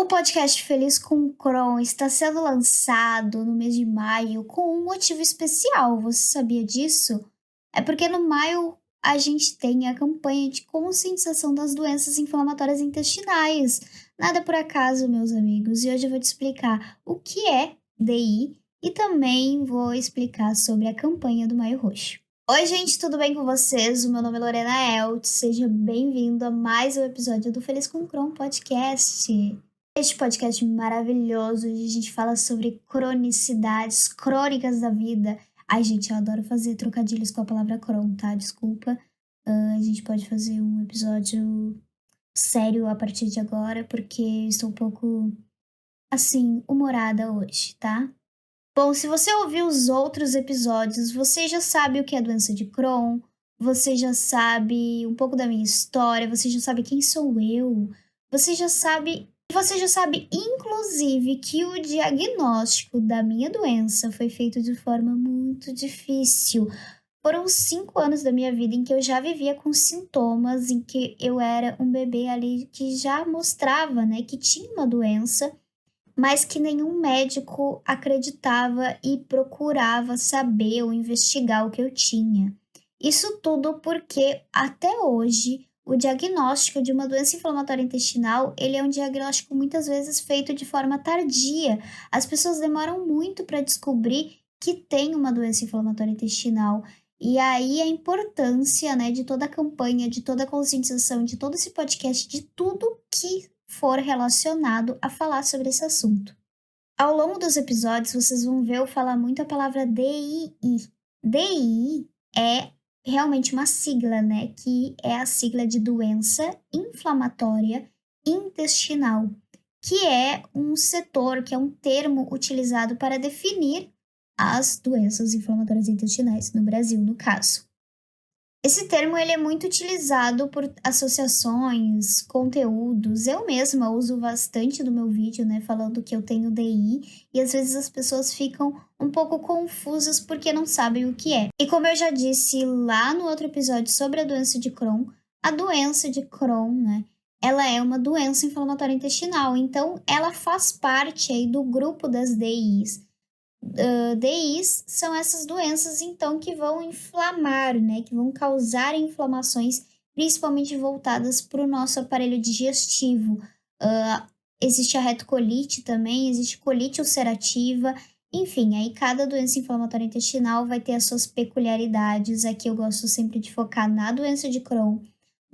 O podcast Feliz com Crohn está sendo lançado no mês de maio com um motivo especial. Você sabia disso? É porque no maio a gente tem a campanha de conscientização das doenças inflamatórias intestinais. Nada por acaso, meus amigos. E hoje eu vou te explicar o que é DI e também vou explicar sobre a campanha do Maio Roxo. Oi, gente, tudo bem com vocês? O meu nome é LorenaElt. Seja bem-vindo a mais um episódio do Feliz com Crohn Podcast. Este podcast maravilhoso, onde a gente fala sobre cronicidades, crônicas da vida. Ai, gente, eu adoro fazer trocadilhos com a palavra Crohn, tá? Desculpa. A gente pode fazer um episódio sério a partir de agora, porque estou um pouco, assim, humorada hoje, tá? Bom, se você ouviu os outros episódios, você já sabe o que é a doença de Crohn, você já sabe um pouco da minha história, você já sabe quem sou eu, você já sabe, inclusive, que o diagnóstico da minha doença foi feito de forma muito difícil. Foram 5 anos da minha vida em que eu já vivia com sintomas, em que eu era um bebê ali que já mostrava, né, que tinha uma doença, mas que nenhum médico acreditava e procurava saber ou investigar o que eu tinha. Isso tudo porque, até hoje, o diagnóstico de uma doença inflamatória intestinal, ele é um diagnóstico muitas vezes feito de forma tardia. As pessoas demoram muito para descobrir que tem uma doença inflamatória intestinal. E aí a importância, né, de toda a campanha, de toda a conscientização, de todo esse podcast, de tudo que for relacionado a falar sobre esse assunto. Ao longo dos episódios, vocês vão ver eu falar muito a palavra DII. DII é realmente uma sigla, né? Que é a sigla de doença inflamatória intestinal, que é um setor, que é um termo utilizado para definir as doenças inflamatórias intestinais, no Brasil, no caso. Esse termo ele é muito utilizado por associações, conteúdos. Eu mesma uso bastante no meu vídeo, né, falando que eu tenho DI, e às vezes as pessoas ficam um pouco confusas porque não sabem o que é. E como eu já disse lá no outro episódio sobre a doença de Crohn, a doença de Crohn, né, ela é uma doença inflamatória intestinal, então ela faz parte aí do grupo das DIs. DIs são essas doenças, então, que vão inflamar, né? Que vão causar inflamações, principalmente voltadas para o nosso aparelho digestivo. Existe a retocolite também, existe colite ulcerativa, enfim, aí cada doença inflamatória intestinal vai ter as suas peculiaridades. Aqui eu gosto sempre de focar na doença de Crohn,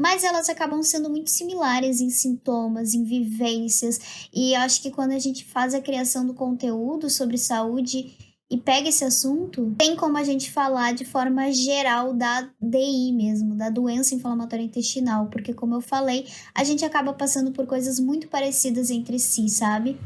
mas elas acabam sendo muito similares em sintomas, em vivências, e eu acho que quando a gente faz a criação do conteúdo sobre saúde e pega esse assunto, tem como a gente falar de forma geral da DI mesmo, da doença inflamatória intestinal, porque como eu falei, a gente acaba passando por coisas muito parecidas entre si, sabe?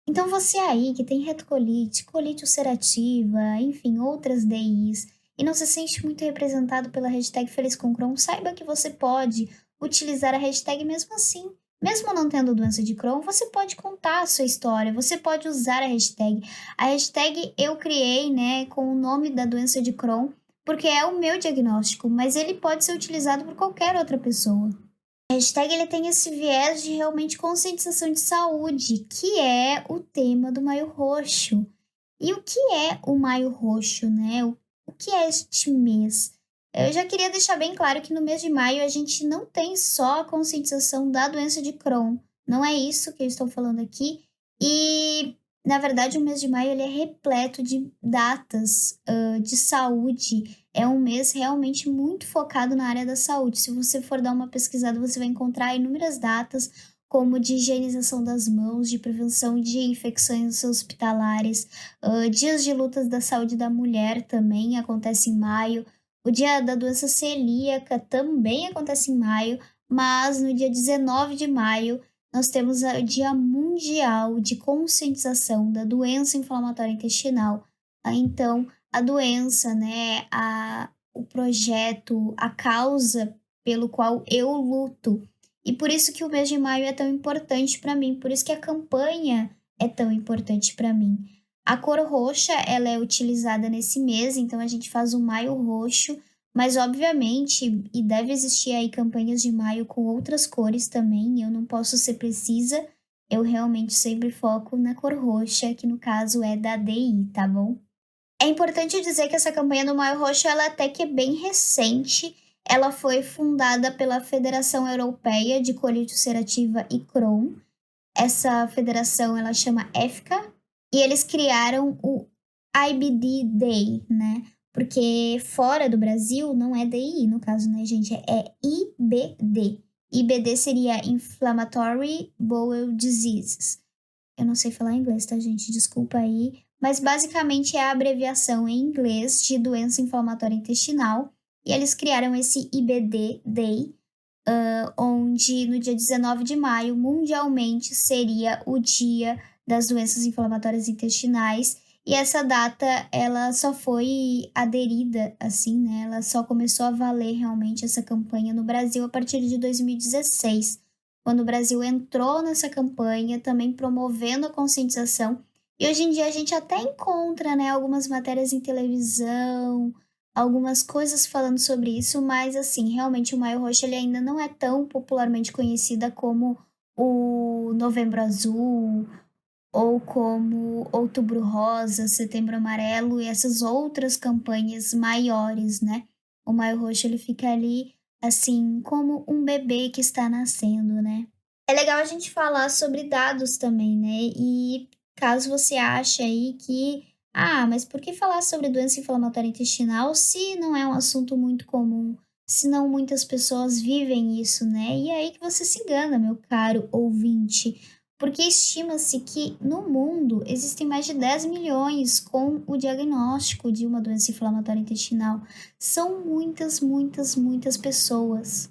Então você aí que tem retocolite, colite ulcerativa, enfim, outras DIs, e não se sente muito representado pela hashtag Feliz com Crohn, saiba que você pode utilizar a hashtag mesmo assim. Mesmo não tendo doença de Crohn, você pode contar a sua história, você pode usar a hashtag. A hashtag eu criei, né, com o nome da doença de Crohn, porque é o meu diagnóstico, mas ele pode ser utilizado por qualquer outra pessoa. A hashtag ele tem esse viés de realmente conscientização de saúde, que é o tema do Maio Roxo. E o que é o Maio Roxo, né? O que é este mês? Eu já queria deixar bem claro que no mês de maio a gente não tem só a conscientização da doença de Crohn. Não é isso que eu estou falando aqui. E, na verdade, o mês de maio ele é repleto de datas de saúde. É um mês realmente muito focado na área da saúde. Se você for dar uma pesquisada, você vai encontrar inúmeras datas, como de higienização das mãos, de prevenção de infecções hospitalares, dias de lutas da saúde da mulher também acontece em maio, o dia da doença celíaca também acontece em maio, mas no dia 19 de maio nós temos o Dia Mundial de Conscientização da Doença Inflamatória Intestinal. Então, a doença, né, o projeto, a causa pelo qual eu luto. E por isso que o mês de maio é tão importante para mim, por isso que a campanha é tão importante para mim. A cor roxa, ela é utilizada nesse mês, então a gente faz o Maio Roxo, mas obviamente, e deve existir aí campanhas de maio com outras cores também, eu não posso ser precisa, eu realmente sempre foco na cor roxa, que no caso é da DI, tá bom? É importante dizer que essa campanha do Maio Roxo ela até que é bem recente. Ela foi fundada pela Federação Europeia de Colite Ulcerativa e Crohn. Essa federação ela chama EFCA e eles criaram o IBD Day, né? Porque fora do Brasil não é DI, no caso, né, gente? É IBD. IBD seria Inflammatory Bowel Diseases. Eu não sei falar inglês, tá, gente? Desculpa aí. Mas basicamente é a abreviação em inglês de doença inflamatória intestinal. E eles criaram esse IBD Day, onde no dia 19 de maio, mundialmente, seria o dia das doenças inflamatórias intestinais. E essa data, ela só foi aderida, assim, né? Ela só começou a valer realmente essa campanha no Brasil a partir de 2016, quando o Brasil entrou nessa campanha, também promovendo a conscientização. E hoje em dia a gente até encontra, né, algumas matérias em televisão, algumas coisas falando sobre isso, mas assim, realmente o Maio Roxo ele ainda não é tão popularmente conhecida como o Novembro Azul ou como Outubro Rosa, Setembro Amarelo e essas outras campanhas maiores, né? O Maio Roxo ele fica ali assim como um bebê que está nascendo, né? É legal a gente falar sobre dados também, né? E caso você ache aí que, mas por que falar sobre doença inflamatória intestinal se não é um assunto muito comum, se não muitas pessoas vivem isso, né? E é aí que você se engana, meu caro ouvinte, porque estima-se que no mundo existem mais de 10 milhões com o diagnóstico de uma doença inflamatória intestinal. São muitas, muitas, muitas pessoas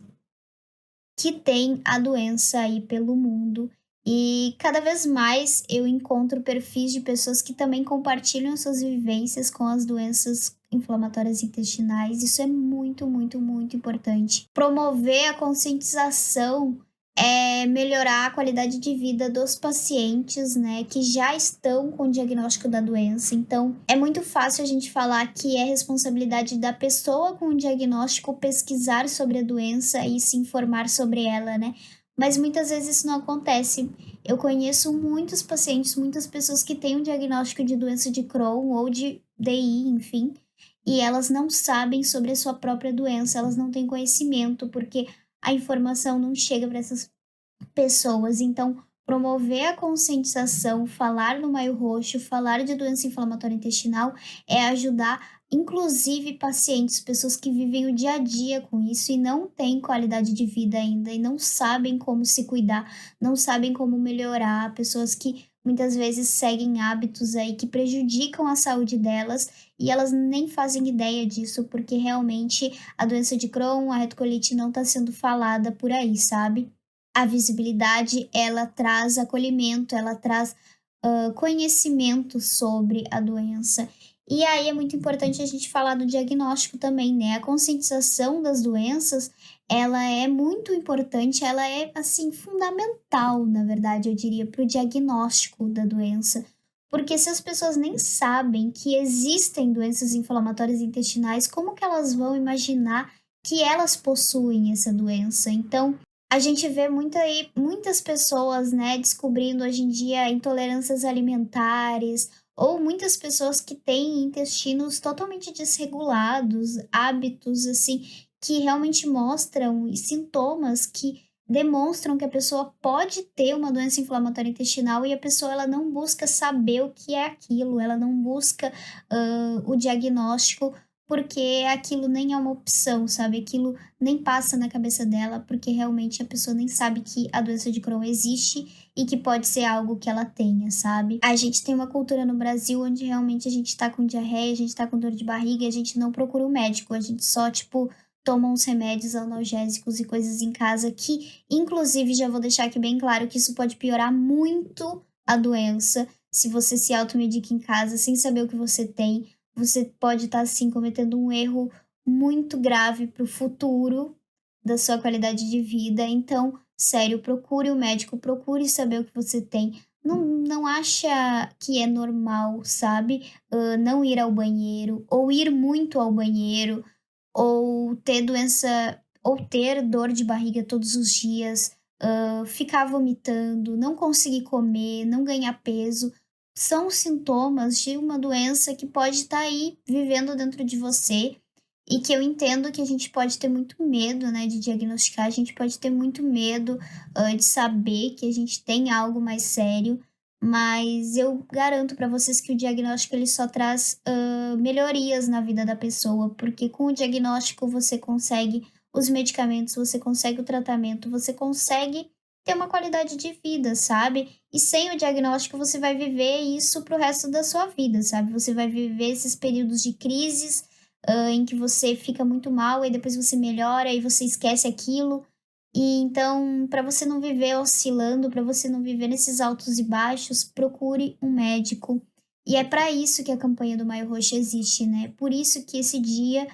que tem a doença aí pelo mundo. E cada vez mais eu encontro perfis de pessoas que também compartilham suas vivências com as doenças inflamatórias intestinais. Isso é muito, muito, muito importante. Promover a conscientização é melhorar a qualidade de vida dos pacientes, né, que já estão com o diagnóstico da doença. Então, é muito fácil a gente falar que é responsabilidade da pessoa com o diagnóstico pesquisar sobre a doença e se informar sobre ela, né? Mas muitas vezes isso não acontece. Eu conheço muitos pacientes, muitas pessoas que têm um diagnóstico de doença de Crohn ou de DI, enfim, e elas não sabem sobre a sua própria doença, elas não têm conhecimento, porque a informação não chega para essas pessoas. Então, promover a conscientização, falar no Maio Roxo, falar de doença inflamatória intestinal é ajudar, inclusive, pacientes, pessoas que vivem o dia a dia com isso e não têm qualidade de vida ainda e não sabem como se cuidar, não sabem como melhorar, pessoas que muitas vezes seguem hábitos aí que prejudicam a saúde delas e elas nem fazem ideia disso porque realmente a doença de Crohn, a retocolite não está sendo falada por aí, sabe? A visibilidade, ela traz acolhimento, ela traz, conhecimento sobre a doença. E aí é muito importante a gente falar do diagnóstico também, né, a conscientização das doenças, ela é muito importante, ela é, assim, fundamental, na verdade, eu diria, para o diagnóstico da doença. Porque se as pessoas nem sabem que existem doenças inflamatórias intestinais, como que elas vão imaginar que elas possuem essa doença? Então, a gente vê muitas pessoas, né, descobrindo hoje em dia intolerâncias alimentares, ou muitas pessoas que têm intestinos totalmente desregulados, hábitos assim, que realmente mostram e sintomas que demonstram que a pessoa pode ter uma doença inflamatória intestinal e a pessoa ela não busca saber o que é aquilo, ela não busca o diagnóstico porque aquilo nem é uma opção, sabe? Aquilo nem passa na cabeça dela, porque realmente a pessoa nem sabe que a doença de Crohn existe e que pode ser algo que ela tenha, sabe? A gente tem uma cultura no Brasil onde realmente a gente tá com diarreia, a gente tá com dor de barriga e a gente não procura um médico, a gente só, tipo, toma uns remédios analgésicos e coisas em casa que, inclusive, já vou deixar aqui bem claro que isso pode piorar muito a doença se você se automedica em casa sem saber o que você tem. Você pode estar, assim, cometendo um erro muito grave para o futuro da sua qualidade de vida. Então, sério, procure o médico, procure saber o que você tem. Não acha que é normal, sabe? Não ir ao banheiro, ou ir muito ao banheiro, ou ter doença, ou ter dor de barriga todos os dias. ficar vomitando, não conseguir comer, não ganhar peso, são sintomas de uma doença que pode estar aí vivendo dentro de você e que eu entendo que a gente pode ter muito medo, né, de diagnosticar, a gente pode ter muito medo, de saber que a gente tem algo mais sério, mas eu garanto para vocês que o diagnóstico ele só traz, melhorias na vida da pessoa, porque com o diagnóstico você consegue os medicamentos, você consegue o tratamento, você consegue ter uma qualidade de vida, sabe? E sem o diagnóstico você vai viver isso para o resto da sua vida, sabe? Você vai viver esses períodos de crises, em que você fica muito mal e depois você melhora e você esquece aquilo. E então, para você não viver oscilando, para você não viver nesses altos e baixos, procure um médico. E é para isso que a campanha do Maio Roxo existe, né? Por isso que esse dia,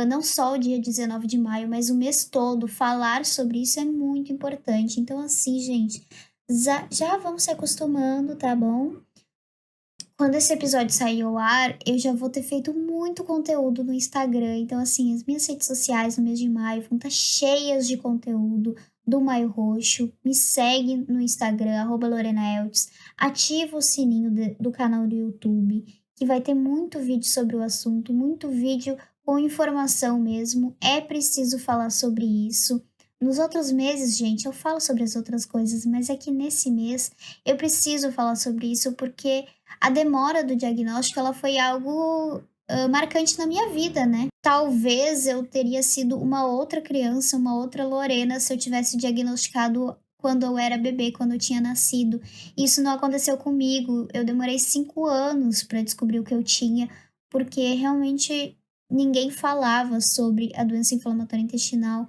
não só o dia 19 de maio, mas o mês todo, falar sobre isso é muito importante. Então, assim, gente, já vão se acostumando, tá bom? Quando esse episódio sair ao ar, eu já vou ter feito muito conteúdo no Instagram. Então, assim, as minhas redes sociais no mês de maio vão estar cheias de conteúdo do Maio Roxo. Me segue no Instagram, @LorenaEltz. Ativa o sininho do canal do YouTube, que vai ter muito vídeo sobre o assunto, muito vídeo com informação mesmo. É preciso falar sobre isso. Nos outros meses, gente, eu falo sobre as outras coisas, mas é que nesse mês eu preciso falar sobre isso porque a demora do diagnóstico, ela foi algo, marcante na minha vida, né. Talvez eu teria sido uma outra criança, uma outra Lorena, se eu tivesse diagnosticado quando eu era bebê, quando eu tinha nascido. Isso não aconteceu comigo, eu demorei 5 anos para descobrir o que eu tinha, porque realmente ninguém falava sobre a doença inflamatória intestinal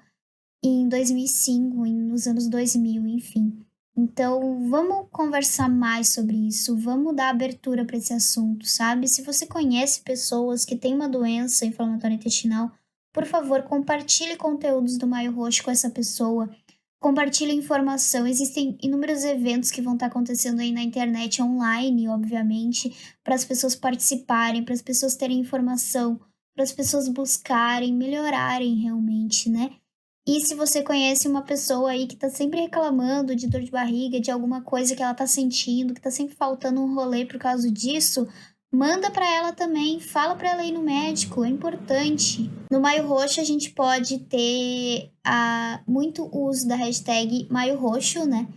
em 2005, nos anos 2000, enfim. Então, vamos conversar mais sobre isso, vamos dar abertura para esse assunto, sabe? Se você conhece pessoas que têm uma doença inflamatória intestinal, por favor, compartilhe conteúdos do Maio Roxo com essa pessoa. Compartilhe informação. Existem inúmeros eventos que vão estar acontecendo aí na internet, online, obviamente, para as pessoas participarem, para as pessoas terem informação, para as pessoas buscarem, melhorarem realmente, né? E se você conhece uma pessoa aí que tá sempre reclamando de dor de barriga, de alguma coisa que ela tá sentindo, que tá sempre faltando um rolê por causa disso, manda pra ela também, fala pra ela ir no médico, é importante. No Maio Roxo a gente pode ter muito uso da hashtag Maio Roxo, né?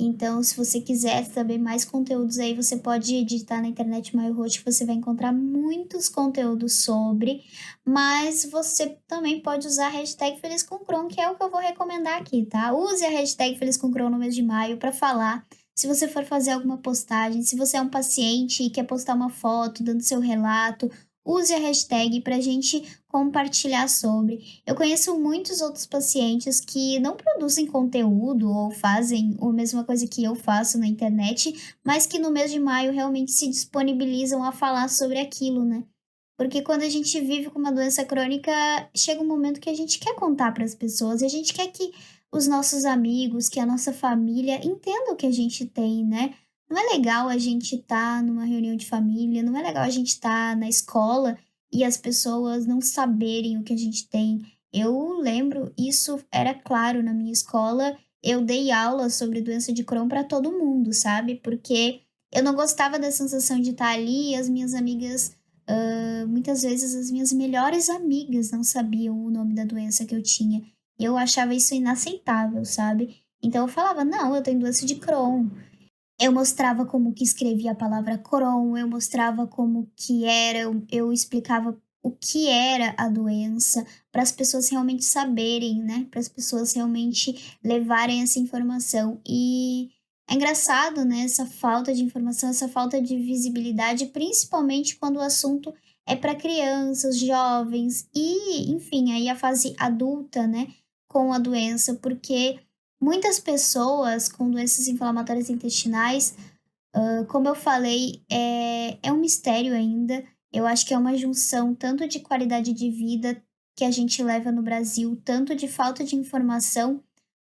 Então, se você quiser saber mais conteúdos aí, você pode digitar na internet Maio Roxo, que você vai encontrar muitos conteúdos sobre. Mas você também pode usar a hashtag Feliz com Crohn, que é o que eu vou recomendar aqui, tá? Use a hashtag Feliz com Crohn no mês de maio para falar. Se você for fazer alguma postagem, se você é um paciente e quer postar uma foto dando seu relato, use a hashtag para a gente compartilhar sobre. Eu conheço muitos outros pacientes que não produzem conteúdo ou fazem a mesma coisa que eu faço na internet, mas que no mês de maio realmente se disponibilizam a falar sobre aquilo, né? Porque quando a gente vive com uma doença crônica, chega um momento que a gente quer contar para as pessoas, e a gente quer que os nossos amigos, que a nossa família entenda o que a gente tem, né. Não é legal a gente estar numa reunião de família, não é legal a gente estar na escola e as pessoas não saberem o que a gente tem. Eu lembro, isso era claro na minha escola, eu dei aula sobre doença de Crohn para todo mundo, sabe, porque eu não gostava da sensação de estar ali e as minhas amigas muitas vezes as minhas melhores amigas não sabiam o nome da doença que eu tinha. E eu achava isso inaceitável, sabe? Então eu falava: "Não, eu tenho doença de Crohn". Eu mostrava como que escrevia a palavra Crohn, eu mostrava como que era, eu explicava o que era a doença, para as pessoas realmente saberem, né, para as pessoas realmente levarem essa informação. E é engraçado, né, essa falta de informação, essa falta de visibilidade, principalmente quando o assunto é para crianças, jovens e, enfim, aí a fase adulta, né, com a doença, porque muitas pessoas com doenças inflamatórias intestinais, como eu falei, é um mistério ainda. Eu acho que é uma junção tanto de qualidade de vida que a gente leva no Brasil, tanto de falta de informação.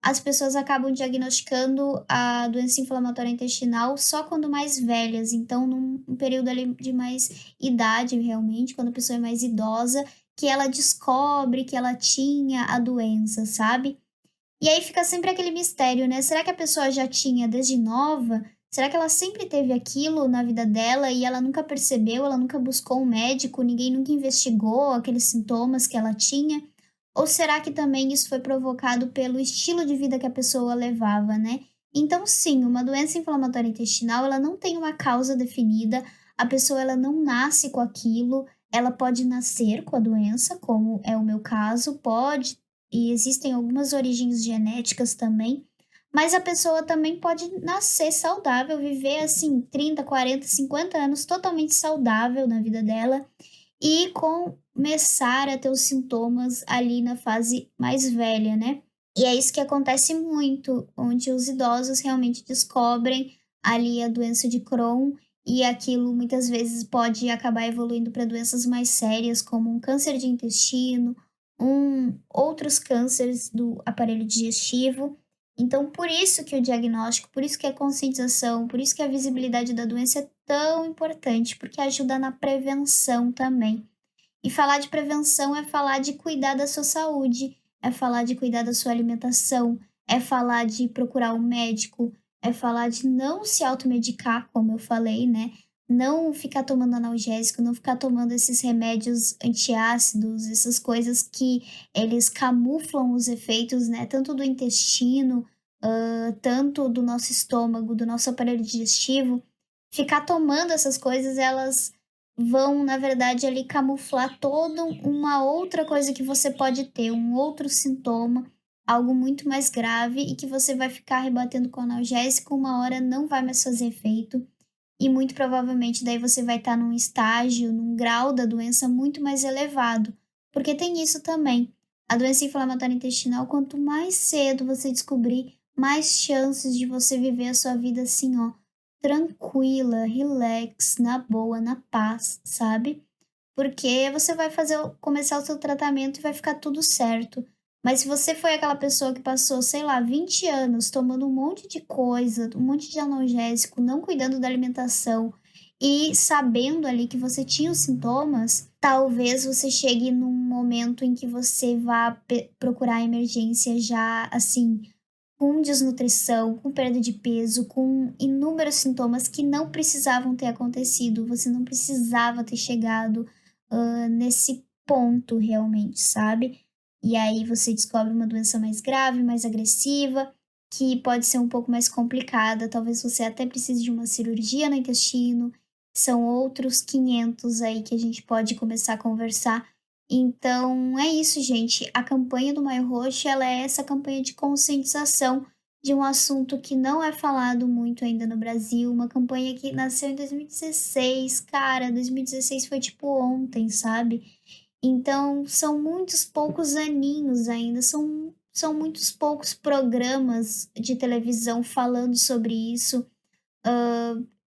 As pessoas acabam diagnosticando a doença inflamatória intestinal só quando mais velhas, então num período ali de mais idade realmente, quando a pessoa é mais idosa, que ela descobre que ela tinha a doença, sabe? E aí fica sempre aquele mistério, né, será que a pessoa já tinha desde nova? Será que ela sempre teve aquilo na vida dela e ela nunca percebeu, ela nunca buscou um médico, ninguém nunca investigou aqueles sintomas que ela tinha? Ou será que também isso foi provocado pelo estilo de vida que a pessoa levava, né? Então, sim, uma doença inflamatória intestinal, ela não tem uma causa definida, a pessoa ela não nasce com aquilo, ela pode nascer com a doença, como é o meu caso, pode, e existem algumas origens genéticas também, mas a pessoa também pode nascer saudável, viver assim 30, 40, 50 anos totalmente saudável na vida dela e começar a ter os sintomas ali na fase mais velha, né. E é isso que acontece muito, onde os idosos realmente descobrem ali a doença de Crohn, e aquilo muitas vezes pode acabar evoluindo para doenças mais sérias, como um câncer de intestino, outros cânceres do aparelho digestivo. Então por isso que o diagnóstico, por isso que a conscientização, por isso que a visibilidade da doença é tão importante, porque ajuda na prevenção também. E falar de prevenção é falar de cuidar da sua saúde, é falar de cuidar da sua alimentação, é falar de procurar um médico, é falar de não se automedicar, como eu falei, né? Não ficar tomando analgésico, não ficar tomando esses remédios antiácidos, essas coisas que eles camuflam os efeitos, né? Tanto do intestino, tanto do nosso estômago, do nosso aparelho digestivo. Ficar tomando essas coisas, elas vão, na verdade, ali camuflar toda uma outra coisa que você pode ter, um outro sintoma, algo muito mais grave e que você vai ficar rebatendo com analgésico, uma hora não vai mais fazer efeito e muito provavelmente daí você vai estar num estágio, num grau da doença muito mais elevado, porque tem isso também. A doença inflamatória intestinal, quanto mais cedo você descobrir, mais chances de você viver a sua vida assim, ó, tranquila, relax, na boa, na paz, sabe? Porque você vai começar o seu tratamento e vai ficar tudo certo. Mas se você foi aquela pessoa que passou, sei lá, 20 anos tomando um monte de coisa, um monte de analgésico, não cuidando da alimentação e sabendo ali que você tinha os sintomas, talvez você chegue num momento em que você vá procurar emergência já assim, com desnutrição, com perda de peso, com inúmeros sintomas que não precisavam ter acontecido, você não precisava ter chegado, nesse ponto realmente, sabe. E aí você descobre uma doença mais grave, mais agressiva, que pode ser um pouco mais complicada, talvez você até precise de uma cirurgia no intestino, são outros 500 aí que a gente pode começar a conversar. Então é isso, gente. A campanha do Maio Roxo, ela é essa campanha de conscientização de um assunto que não é falado muito ainda no Brasil, uma campanha que nasceu em 2016, cara, 2016 foi tipo ontem, sabe? Então são muitos poucos aninhos ainda, são muitos poucos programas de televisão falando sobre isso.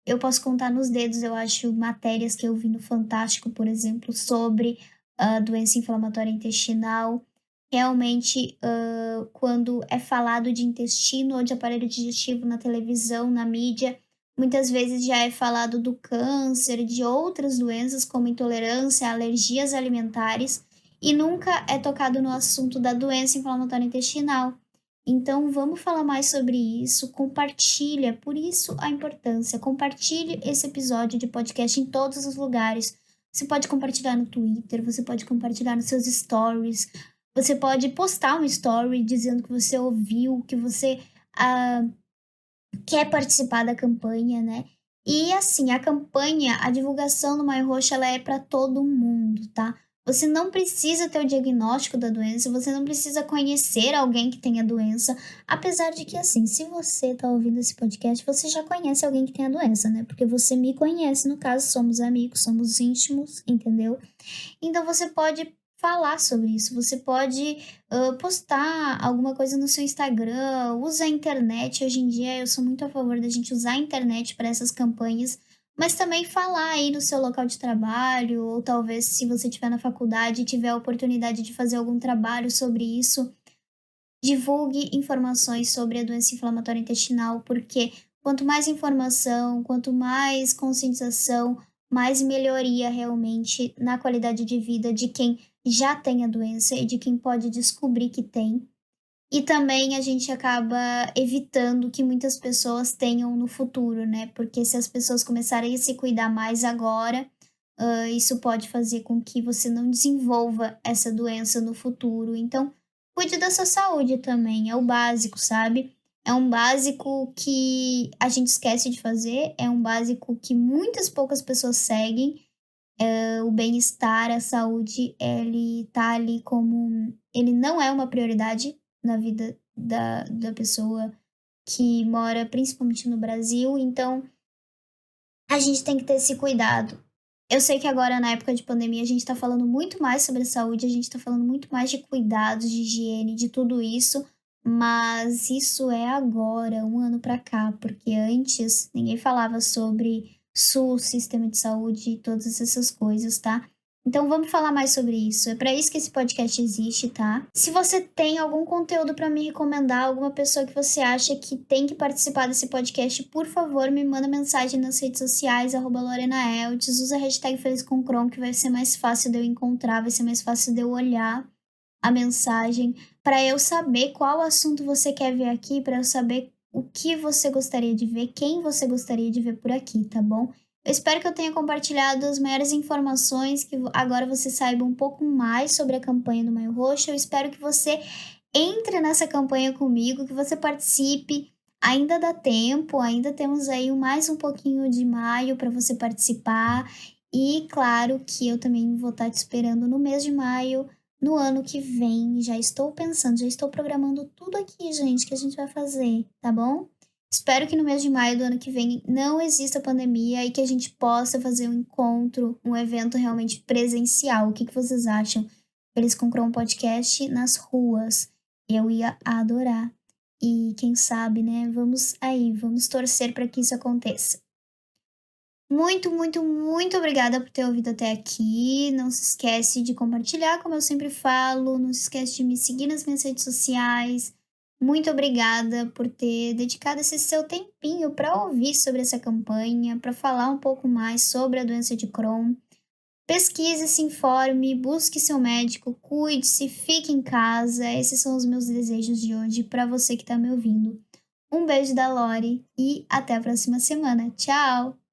Eu posso contar nos dedos, eu acho, matérias que eu vi no Fantástico, por exemplo, sobre a doença inflamatória intestinal. Realmente, quando é falado de intestino ou de aparelho digestivo na televisão, na mídia, muitas vezes já é falado do câncer, de outras doenças como intolerância, alergias alimentares, e nunca é tocado no assunto da doença inflamatória intestinal. Então vamos falar mais sobre isso, compartilha, por isso a importância, compartilhe esse episódio de podcast em todos os lugares. Você pode compartilhar no Twitter, você pode compartilhar nos seus stories, você pode postar um story dizendo que você ouviu, que você ah, quer participar da campanha, né? E assim, a campanha, a divulgação do Maio Roxo, ela é para todo mundo, tá? Você não precisa ter o diagnóstico da doença, você não precisa conhecer alguém que tenha doença, apesar de que assim, se você tá ouvindo esse podcast, você já conhece alguém que tem a doença, né? Porque você me conhece, no caso, somos amigos, somos íntimos, entendeu? Então você pode falar sobre isso, você pode, postar alguma coisa no seu Instagram, usa a internet. Hoje em dia eu sou muito a favor da gente usar a internet para essas campanhas, mas também falar aí no seu local de trabalho, ou talvez se você estiver na faculdade e tiver a oportunidade de fazer algum trabalho sobre isso, divulgue informações sobre a doença inflamatória intestinal, porque quanto mais informação, quanto mais conscientização, mais melhoria realmente na qualidade de vida de quem já tem a doença e de quem pode descobrir que tem. E também a gente acaba evitando que muitas pessoas tenham no futuro, né, porque se as pessoas começarem a se cuidar mais agora, isso pode fazer com que você não desenvolva essa doença no futuro. Então, cuide da sua saúde também, é o básico, sabe. É um básico que a gente esquece de fazer, é um básico que muitas poucas pessoas seguem. O bem-estar, a saúde, ele tá ali como ele não é uma prioridade na vida da pessoa que mora principalmente no Brasil, então a gente tem que ter esse cuidado. Eu sei que agora na época de pandemia a gente tá falando muito mais sobre a saúde, a gente tá falando muito mais de cuidados, de higiene, de tudo isso, mas isso é agora, um ano pra cá, porque antes ninguém falava sobre SUS, sistema de saúde e todas essas coisas, tá? Então vamos falar mais sobre isso. É pra isso que esse podcast existe, tá? Se você tem algum conteúdo pra me recomendar, alguma pessoa que você acha que tem que participar desse podcast, por favor, me manda mensagem nas redes sociais, @LorenaEltes, usa a hashtag Feliz com Chrome, que vai ser mais fácil de eu encontrar, vai ser mais fácil de eu olhar a mensagem, para eu saber qual assunto você quer ver aqui, para eu saber o que você gostaria de ver, quem você gostaria de ver por aqui, tá bom? Eu espero que eu tenha compartilhado as maiores informações, que agora você saiba um pouco mais sobre a campanha do Maio Roxo. Eu espero que você entre nessa campanha comigo, que você participe. Ainda dá tempo, ainda temos aí mais um pouquinho de maio para você participar. E claro que eu também vou estar te esperando no mês de maio, no ano que vem. Já estou pensando, já estou programando tudo aqui, gente, que a gente vai fazer, tá bom? Espero que no mês de maio do ano que vem não exista pandemia e que a gente possa fazer um encontro, um evento realmente presencial. O que vocês acham? Eles compram um podcast nas ruas. Eu ia adorar. E quem sabe, né? Vamos aí, vamos torcer para que isso aconteça. Muito, muito, muito obrigada por ter ouvido até aqui. Não se esquece de compartilhar, como eu sempre falo. Não se esquece de me seguir nas minhas redes sociais. Muito obrigada por ter dedicado esse seu tempinho para ouvir sobre essa campanha, para falar um pouco mais sobre a doença de Crohn. Pesquise, se informe, busque seu médico, cuide-se, fique em casa. Esses são os meus desejos de hoje para você que está me ouvindo. Um beijo da Lori e até a próxima semana. Tchau!